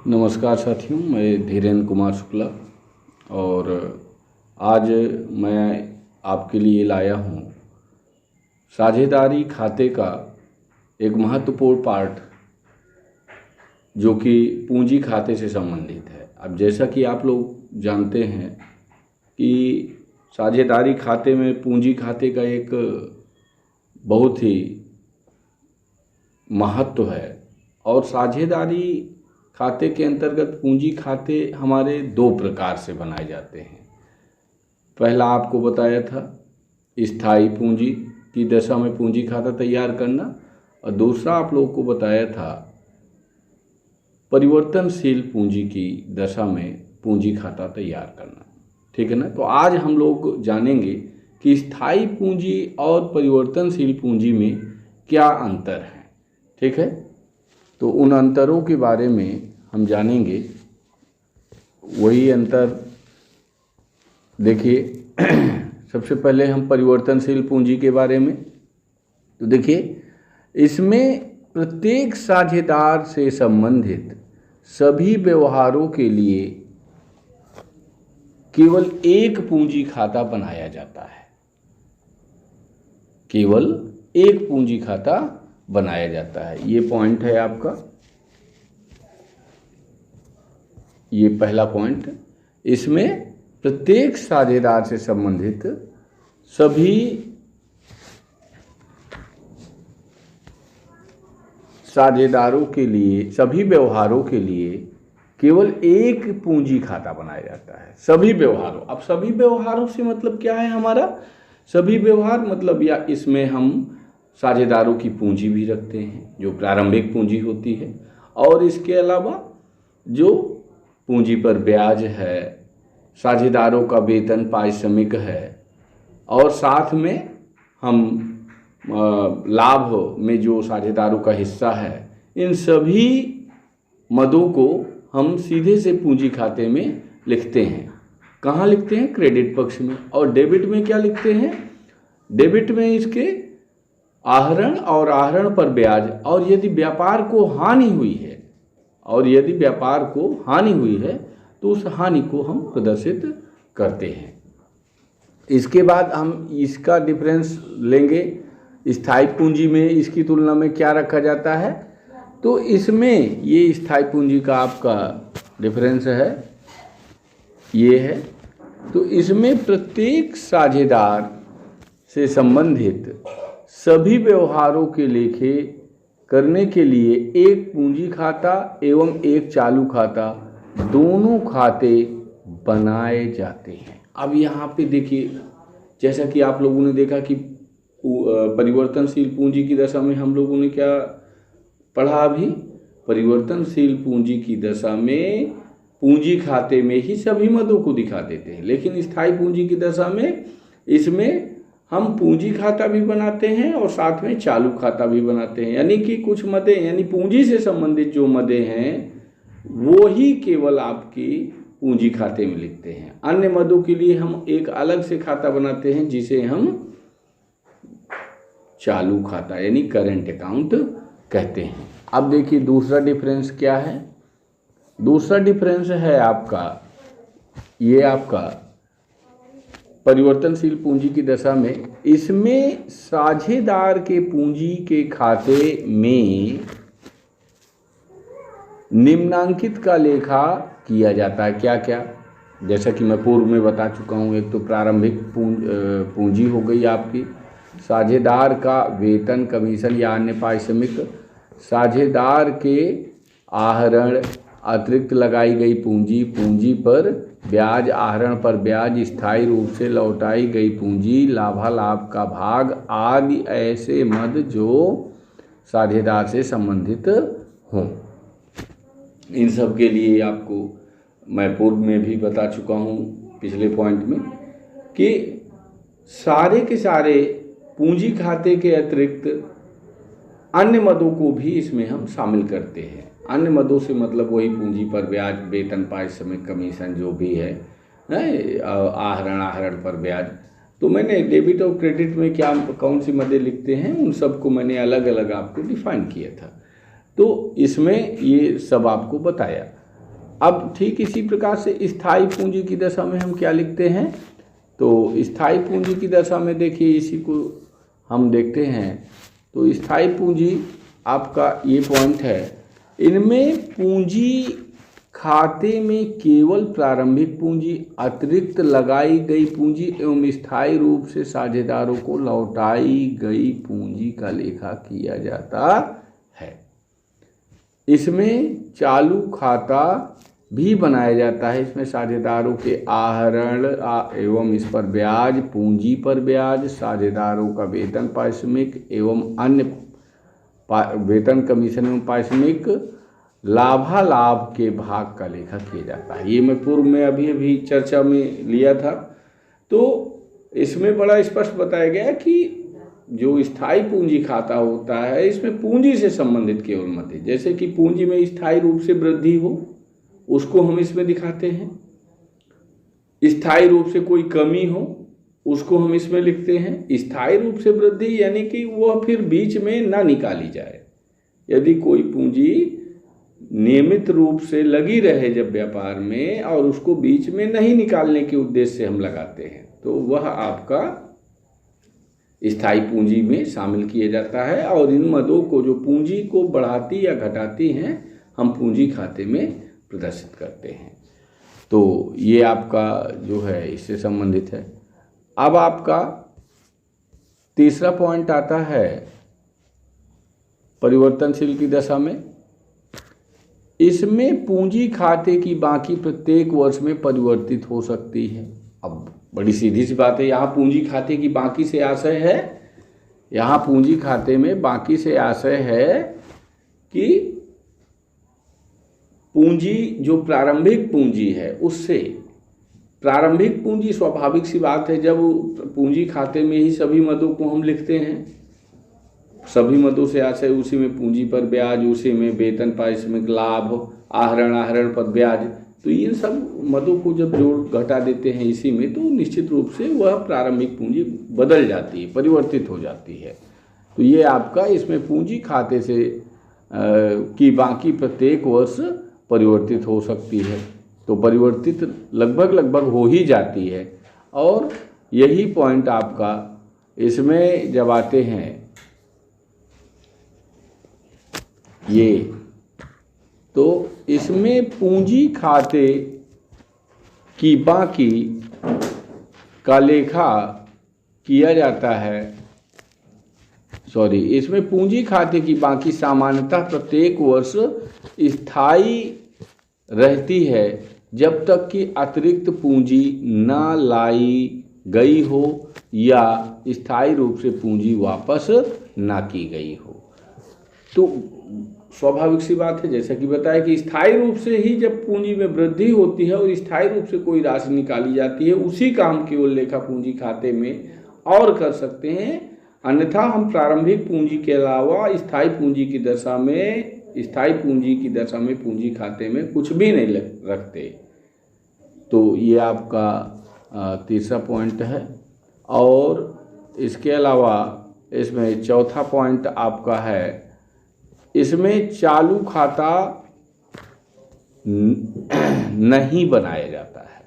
नमस्कार साथियों, मैं धीरेन्द्र कुमार शुक्ला और आज मैं आपके लिए लाया हूँ साझेदारी खाते का एक महत्वपूर्ण पार्ट जो कि पूंजी खाते से संबंधित है। अब जैसा कि आप लोग जानते हैं कि साझेदारी खाते में पूंजी खाते का एक बहुत ही महत्व है और साझेदारी खाते के अंतर्गत पूंजी खाते हमारे दो प्रकार से बनाए जाते हैं। पहला आपको बताया था स्थायी पूंजी की दशा में पूंजी खाता तैयार करना और दूसरा आप लोगों को बताया था परिवर्तनशील पूंजी की दशा में पूंजी खाता तैयार करना। ठीक है ना। तो आज हम लोग जानेंगे कि स्थायी पूंजी और परिवर्तनशील पूंजी में क्या अंतर है। ठीक है। तो उन अंतरों के बारे में हम जानेंगे। वही अंतर देखिए सबसे पहले हम परिवर्तनशील पूंजी के बारे में तो देखिए इसमें प्रत्येक साझेदार से संबंधित सभी व्यवहारों के लिए केवल एक पूंजी खाता बनाया जाता है। केवल एक पूंजी खाता बनाया जाता है। ये पॉइंट है आपका, ये पहला पॉइंट। इसमें प्रत्येक साझेदार से संबंधित सभी साझेदारों के लिए सभी व्यवहारों के लिए केवल एक पूंजी खाता बनाया जाता है। सभी व्यवहारों, अब सभी व्यवहारों से मतलब क्या है हमारा? सभी व्यवहार मतलब या इसमें हम साझेदारों की पूंजी भी रखते हैं जो प्रारंभिक पूंजी होती है और इसके अलावा जो पूंजी पर ब्याज है, साझेदारों का वेतन पारिश्रमिक है और साथ में हम लाभ में जो साझेदारों का हिस्सा है, इन सभी मदों को हम सीधे से पूंजी खाते में लिखते हैं। कहाँ लिखते हैं? क्रेडिट पक्ष में। और डेबिट में क्या लिखते हैं? डेबिट में इसके आहरण और आहरण पर ब्याज और यदि व्यापार को हानि हुई है तो उस हानि को हम प्रदर्शित करते हैं। इसके बाद हम इसका डिफरेंस लेंगे। स्थायी पूंजी में इसकी तुलना में क्या रखा जाता है? तो इसमें ये स्थायी पूंजी का आपका डिफरेंस है, ये है। तो इसमें प्रत्येक साझेदार से संबंधित सभी व्यवहारों के लेखे करने के लिए एक पूंजी खाता एवं एक चालू खाता दोनों खाते बनाए जाते हैं। अब यहाँ पे देखिए, जैसा कि आप लोगों ने देखा कि परिवर्तनशील पूंजी की दशा में हम लोगों ने क्या पढ़ा अभी? परिवर्तनशील पूंजी की दशा में पूंजी खाते में ही सभी मदों को दिखा देते हैं, लेकिन स्थायी पूंजी की दशा में इसमें हम पूंजी खाता भी बनाते हैं और साथ में चालू खाता भी बनाते हैं। यानी कि कुछ मदें, यानी पूंजी से संबंधित जो मदें हैं वो ही केवल आपकी पूंजी खाते में लिखते हैं। अन्य मदों के लिए हम एक अलग से खाता बनाते हैं जिसे हम चालू खाता यानी करेंट अकाउंट कहते हैं। अब देखिए दूसरा डिफरेंस क्या है? दूसरा डिफरेंस है आपका, ये आपका परिवर्तनशील पूंजी की दशा में इसमें साझेदार के पूंजी के खाते में निम्नांकित का लेखा किया जाता है। क्या क्या? जैसा कि मैं पूर्व में बता चुका हूँ। एक तो प्रारंभिक पूंजी हो गई आपकी, साझेदार का वेतन, कमीशन या अन्य पारिश्रमिक, साझेदार के आहरण, अतिरिक्त लगाई गई पूंजी, पूंजी पर ब्याज, आहरण पर ब्याज, स्थायी रूप से लौटाई गई पूंजी, लाभालाभ का भाग आदि ऐसे मद जो साझेदार से संबंधित हों। इन सब के लिए आपको मैं पूर्व में भी बता चुका हूँ पिछले पॉइंट में कि सारे के सारे पूंजी खाते के अतिरिक्त अन्य मदों को भी इसमें हम शामिल करते हैं। अन्य मदों से मतलब वही पूंजी पर ब्याज, वेतन पारिश्रमिक, कमीशन जो भी है, आहरण पर ब्याज। तो मैंने डेबिट और क्रेडिट में क्या कौन सी मदें लिखते हैं उन सबको मैंने अलग अलग आपको डिफाइन किया था। तो इसमें ये सब आपको बताया। अब ठीक इसी प्रकार से स्थायी पूंजी की दशा में हम क्या लिखते हैं, तो स्थायी पूंजी की दशा में देखिए इसी को हम देखते हैं। तो स्थायी पूंजी आपका ये पॉइंट है, इनमें पूंजी खाते में केवल प्रारंभिक पूंजी, अतिरिक्त लगाई गई पूंजी एवं स्थायी रूप से साझेदारों को लौटाई गई पूंजी का लेखा किया जाता है। इसमें चालू खाता भी बनाया जाता है। इसमें साझेदारों के आहरण एवं इस पर ब्याज, पूंजी पर ब्याज, साझेदारों का वेतन पारिश्रमिक एवं अन्य वेतन, कमीशन एवं पारिश्रमिक, लाभालाभ के भाग का लेखा किया जाता है। ये मैं पूर्व में अभी चर्चा में लिया था। तो इसमें बड़ा स्पष्ट बताया गया कि जो स्थायी पूंजी खाता होता है इसमें पूंजी से संबंधित केवल मत है, जैसे कि पूंजी में स्थायी रूप से वृद्धि हो उसको हम इसमें दिखाते हैं, स्थायी रूप से कोई कमी हो उसको हम इसमें लिखते हैं। स्थायी रूप से वृद्धि यानी कि वह फिर बीच में ना निकाली जाए। यदि कोई पूंजी नियमित रूप से लगी रहे जब व्यापार में और उसको बीच में नहीं निकालने के उद्देश्य से हम लगाते हैं तो वह आपका स्थायी पूंजी में शामिल किया जाता है। और इन मदों को जो पूंजी को बढ़ाती या घटाती हैं हम पूंजी खाते में प्रदर्शित करते हैं। तो ये आपका जो है इससे संबंधित है। अब आपका तीसरा पॉइंट आता है परिवर्तनशील की दशा में। इसमें पूंजी खाते की बाकी प्रत्येक वर्ष में परिवर्तित हो सकती है। अब बड़ी सीधी सी बात है, यहाँ पूंजी खाते की बाकी से आशय है, यहाँ पूंजी खाते में बाकी से आशय है कि पूंजी जो प्रारंभिक पूंजी है उससे, प्रारंभिक पूंजी स्वाभाविक सी बात है, जब पूंजी खाते में ही सभी मदों को हम लिखते हैं, सभी मदों से आशय उसी में पूंजी पर ब्याज, उसी में वेतन पारिश्रमिक, लाभ, आहरण पर ब्याज, तो इन सब मदों को जब जोड़ घटा देते हैं इसी में तो निश्चित रूप से वह प्रारंभिक पूंजी बदल जाती है, परिवर्तित हो जाती है। तो ये आपका इसमें पूंजी खाते से की बाकी प्रत्येक वर्ष परिवर्तित हो सकती है। तो परिवर्तित लगभग हो ही जाती है। और यही पॉइंट आपका इसमें जब आते हैं ये, तो इसमें पूंजी खाते की बाकी का लेखा किया जाता है, इसमें पूंजी खाते की बाकी सामान्यतः प्रत्येक वर्ष स्थायी रहती है जब तक कि अतिरिक्त पूंजी ना लाई गई हो या स्थायी रूप से पूंजी वापस ना की गई हो। तो स्वाभाविक सी बात है, जैसा कि बताया कि स्थायी रूप से ही जब पूंजी में वृद्धि होती है और स्थायी रूप से कोई राशि निकाली जाती है उसी काम केवल लेखा पूंजी खाते में और कर सकते हैं। अन्यथा हम प्रारंभिक पूंजी के अलावा स्थायी पूंजी की दशा में पूंजी खाते में कुछ भी नहीं रखते। तो ये आपका तीसरा पॉइंट है। और इसके अलावा इसमें चौथा पॉइंट आपका है, इसमें चालू खाता नहीं बनाया जाता है।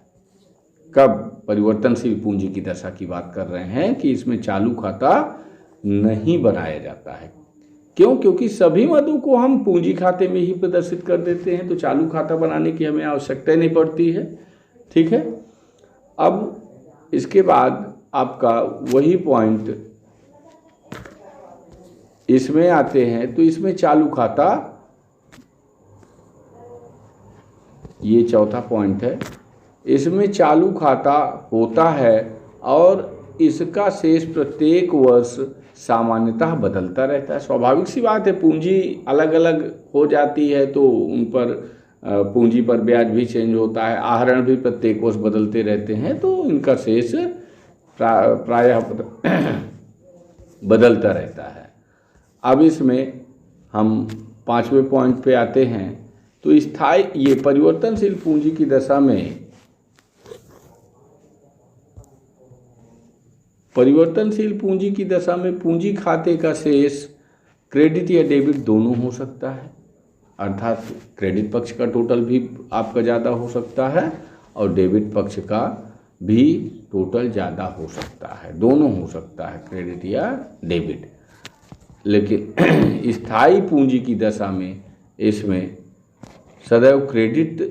कब? परिवर्तनशील पूंजी की दशा की बात कर रहे हैं कि इसमें चालू खाता नहीं बनाया जाता है। क्यों? क्योंकि सभी मदों को हम पूंजी खाते में ही प्रदर्शित कर देते हैं, तो चालू खाता बनाने की हमें आवश्यकता नहीं पड़ती है। ठीक है। अब इसके बाद आपका वही पॉइंट इसमें आते हैं। तो इसमें चालू खाता, ये चौथा पॉइंट है, इसमें चालू खाता होता है और इसका शेष प्रत्येक वर्ष सामान्यतः बदलता रहता है। स्वाभाविक सी बात है, पूंजी अलग अलग हो जाती है तो उन पर पूंजी पर ब्याज भी चेंज होता है, आहरण भी प्रत्येक वर्ष बदलते रहते हैं, तो इनका शेष प्रायः बदलता रहता है। अब इसमें हम पांचवें पॉइंट पे आते हैं। तो स्थायी, ये परिवर्तनशील पूंजी की दशा में, परिवर्तनशील पूंजी की दशा में पूंजी खाते का शेष क्रेडिट या डेबिट दोनों हो सकता है। अर्थात क्रेडिट पक्ष का टोटल भी आपका ज़्यादा हो सकता है और डेबिट पक्ष का भी टोटल ज़्यादा हो सकता है, दोनों हो सकता है, क्रेडिट या डेबिट। लेकिन स्थायी पूंजी की दशा में इसमें सदैव क्रेडिट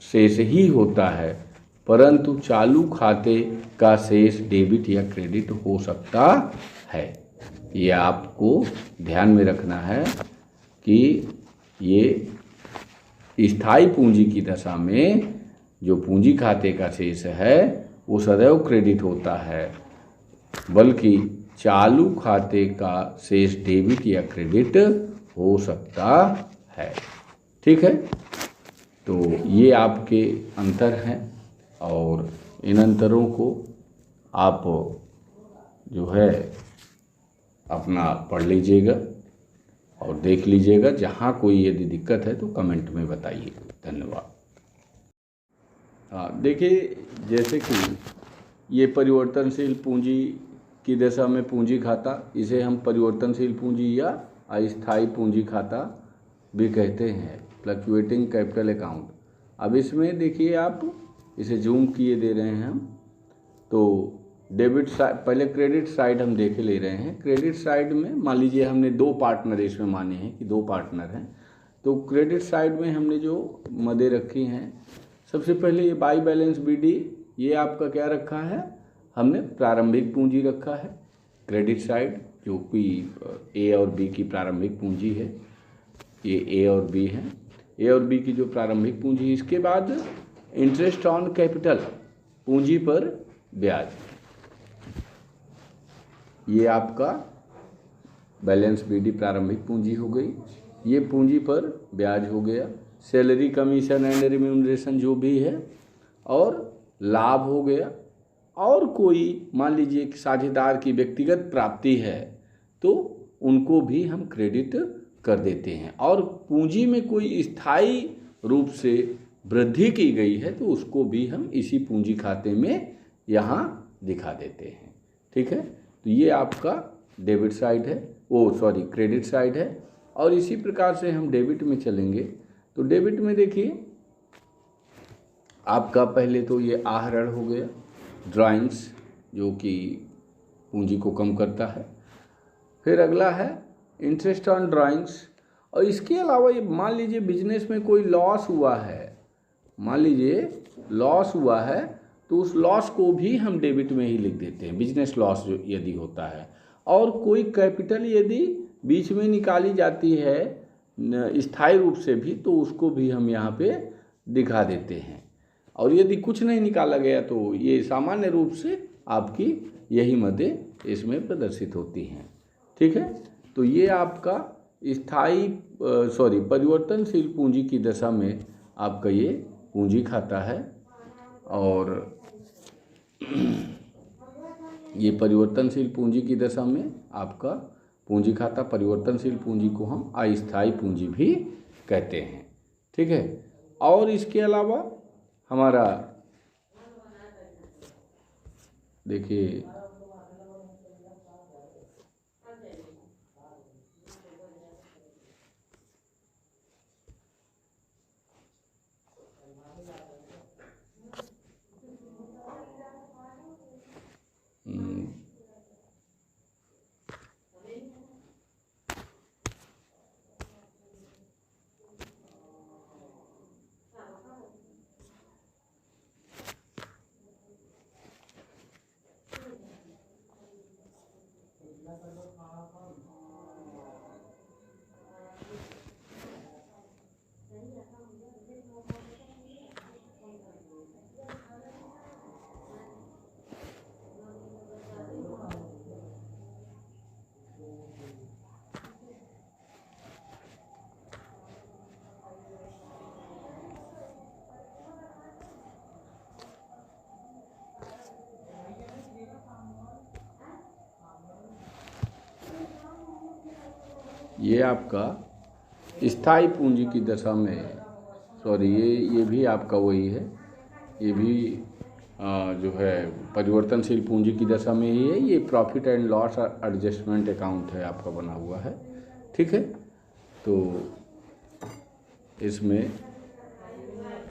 शेष ही होता है, परंतु चालू खाते का शेष डेबिट या क्रेडिट हो सकता है। ये आपको ध्यान में रखना है कि ये स्थायी पूंजी की दशा में जो पूंजी खाते का शेष है वो सदैव क्रेडिट होता है, बल्कि चालू खाते का शेष डेबिट या क्रेडिट हो सकता है। ठीक है, तो ये आपके अंतर हैं और इन अंतरों को आप जो है अपना पढ़ लीजिएगा और देख लीजिएगा। जहाँ कोई यदि दिक्कत है तो कमेंट में बताइए। धन्यवाद। देखिए, जैसे कि ये परिवर्तनशील पूंजी की दशा में पूंजी खाता, इसे हम परिवर्तनशील पूंजी या अस्थायी पूंजी खाता भी कहते हैं, फ्लक्चुएटिंग कैपिटल अकाउंट। अब इसमें देखिए, आप इसे जूम किए दे रहे हैं हम, तो डेबिट साइड, पहले क्रेडिट साइड हम देखे ले रहे हैं। क्रेडिट साइड में मान लीजिए हमने 2 पार्टनर इसमें माने हैं कि 2 पार्टनर हैं, तो क्रेडिट साइड में हमने जो मदें रखी हैं, सबसे पहले ये बाई बैलेंस बीडी, ये आपका क्या रखा है, हमने प्रारंभिक पूंजी रखा है। क्रेडिट साइड जो कि ए और बी की प्रारंभिक पूंजी है, ये ए और बी है, ए और बी की जो प्रारंभिक पूंजी। इसके बाद इंटरेस्ट ऑन कैपिटल, पूंजी पर ब्याज, ये आपका बैलेंस बीडी प्रारंभिक पूंजी हो गई। ये पूंजी पर ब्याज हो गया। सैलरी कमीशन एंड रिम्यूनरेशन जो भी है, और लाभ हो गया। और कोई मान लीजिए कि साझेदार की व्यक्तिगत प्राप्ति है तो उनको भी हम क्रेडिट कर देते हैं। और पूंजी में कोई स्थायी रूप से वृद्धि की गई है तो उसको भी हम इसी पूंजी खाते में यहाँ दिखा देते हैं। ठीक है, तो ये आपका डेबिट साइड है, क्रेडिट साइड है। और इसी प्रकार से हम डेबिट में चलेंगे तो डेबिट में देखिए आपका पहले तो ये आहरण हो गया, ड्राइंग्स जो कि पूंजी को कम करता है। फिर अगला है इंटरेस्ट ऑन ड्राइंग्स। और इसके अलावा ये मान लीजिए बिजनेस में कोई लॉस हुआ है, मान लीजिए लॉस हुआ है तो उस लॉस को भी हम डेबिट में ही लिख देते हैं, बिजनेस लॉस जो यदि होता है। और कोई कैपिटल यदि बीच में निकाली जाती है स्थायी रूप से भी तो उसको भी हम यहाँ पे दिखा देते हैं। और यदि कुछ नहीं निकाला गया तो ये सामान्य रूप से आपकी यही मदें इसमें प्रदर्शित होती हैं। ठीक है, तो ये आपका परिवर्तनशील पूंजी की दशा में आपका ये पूंजी खाता है। और ये परिवर्तनशील पूंजी की दशा में आपका पूंजी खाता, परिवर्तनशील पूंजी को हम अस्थायी पूंजी भी कहते हैं। ठीक है, और इसके अलावा हमारा देखिए ये आपका स्थायी पूंजी की दशा में ये भी आपका वही है, ये भी जो है परिवर्तनशील पूंजी की दशा में ही है। ये profit and loss adjustment account है आपका बना हुआ है। ठीक है, तो इसमें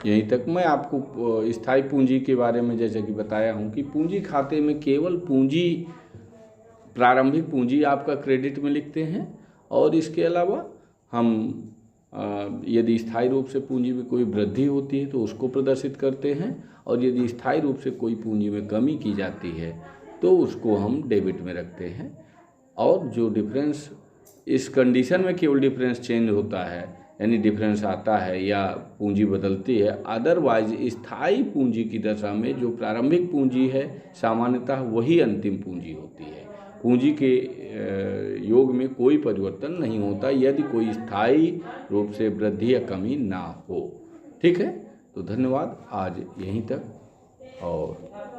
यहीं तक। मैं आपको स्थायी पूंजी के बारे में जैसे कि बताया हूँ कि पूंजी खाते में केवल पूंजी, प्रारंभिक पूंजी आपका क्रेडिट में लिखते हैं, और इसके अलावा हम यदि स्थायी रूप से पूंजी में कोई वृद्धि होती है तो उसको प्रदर्शित करते हैं, और यदि स्थायी रूप से कोई पूंजी में कमी की जाती है तो उसको हम डेबिट में रखते हैं। और जो डिफरेंस इस कंडीशन में केवल डिफरेंस चेंज होता है, यानी डिफरेंस आता है या पूंजी बदलती है, अदरवाइज स्थायी पूंजी की दशा में जो प्रारंभिक पूंजी है सामान्यतः वही अंतिम पूंजी होती है। पूंजी के योग में कोई परिवर्तन नहीं होता यदि कोई स्थायी रूप से वृद्धि या कमी ना हो। ठीक है, तो धन्यवाद, आज यहीं तक। और